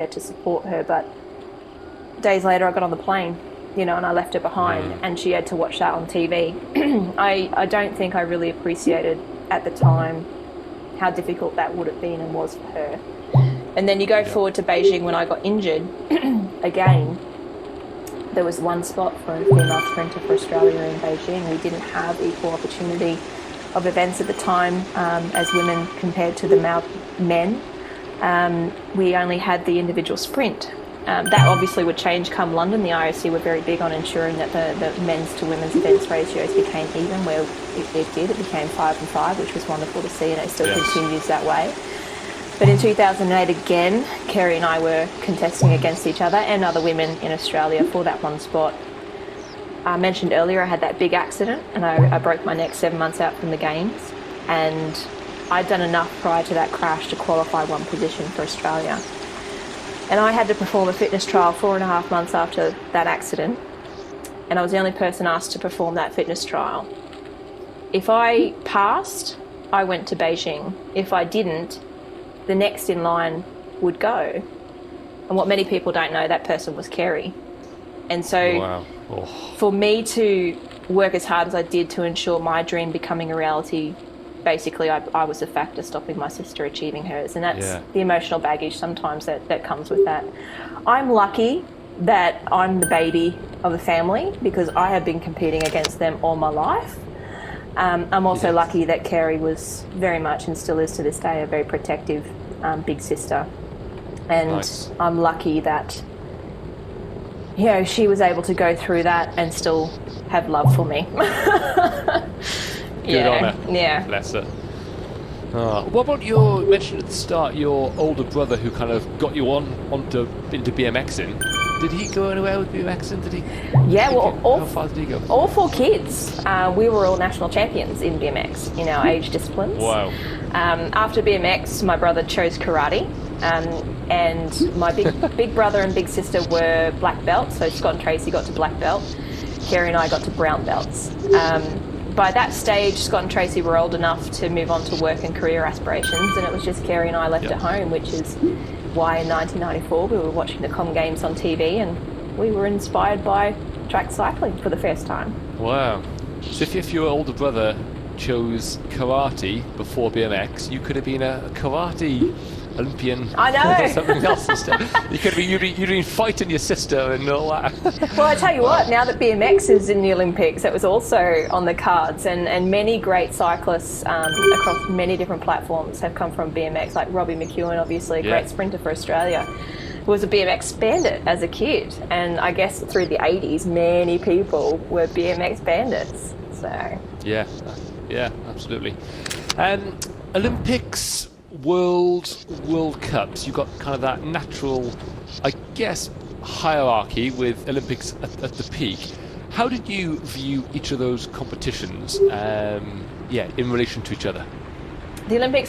to support her, but days later I got on the plane, you know, and I left her behind, and she had to watch that on TV. I don't think I really appreciated at the time how difficult that would have been and was for her. And then you go forward to Beijing when I got injured. Again, there was one spot for a female sprinter for Australia in Beijing. We didn't have equal opportunity of events at the time as women compared to the men. We only had the individual sprint. That obviously would change come London. The IOC were very big on ensuring that the men's to women's events ratios became even, where it did. It became 5 and 5, which was wonderful to see, and it still continues that way. But in 2008, again, Kerry and I were contesting against each other and other women in Australia for that one spot. I mentioned earlier I had that big accident, and I broke my neck 7 months out from the Games, and I'd done enough prior to that crash to qualify one position for Australia. And I had to perform a fitness trial 4.5 months after that accident, and I was the only person asked to perform that fitness trial. If I passed, I went to Beijing. If I didn't, the next in line would go. And what many people don't know, that person was Kerry. And so for me to work as hard as I did to ensure my dream becoming a reality, basically I was a factor stopping my sister achieving hers. And that's the emotional baggage sometimes that comes with that. I'm lucky that I'm the baby of the family because I have been competing against them all my life. I'm also lucky that Kerry was very much, and still is to this day, a very protective big sister. And I'm lucky that, you know, she was able to go through that and still have love for me. Good on her. Yeah. Bless her. What about you mentioned at the start, your older brother who kind of got you into BMXing? Did he go anywhere with BMXing? Did he? Yeah, well, how far did he go? All 4 kids. We were all national champions in BMX in our age disciplines. Wow. After BMX, my brother chose karate, and my big brother and big sister were black belts. So Scott and Tracy got to black belt. Kerry and I got to brown belts. By that stage, Scott and Tracy were old enough to move on to work and career aspirations, and it was just Kerry and I left at home, which is why in 1994 we were watching the Com Games on TV and we were inspired by track cycling for the first time. Wow. So if your older brother chose karate before BMX, you could have been a karate Olympian. I know. Or something else instead. You could be you'd been fighting your sister and all that. Well, I tell you what, now that BMX is in the Olympics, it was also on the cards, and many great cyclists across many different platforms have come from BMX, like Robbie McEwen, obviously a great sprinter for Australia, was a BMX bandit as a kid, and I guess through the 80s many people were BMX bandits. So yeah, absolutely. Olympics, World Cups, you've got kind of that natural, I guess, hierarchy with Olympics at the peak. How did you view each of those competitions in relation to each other? The Olympics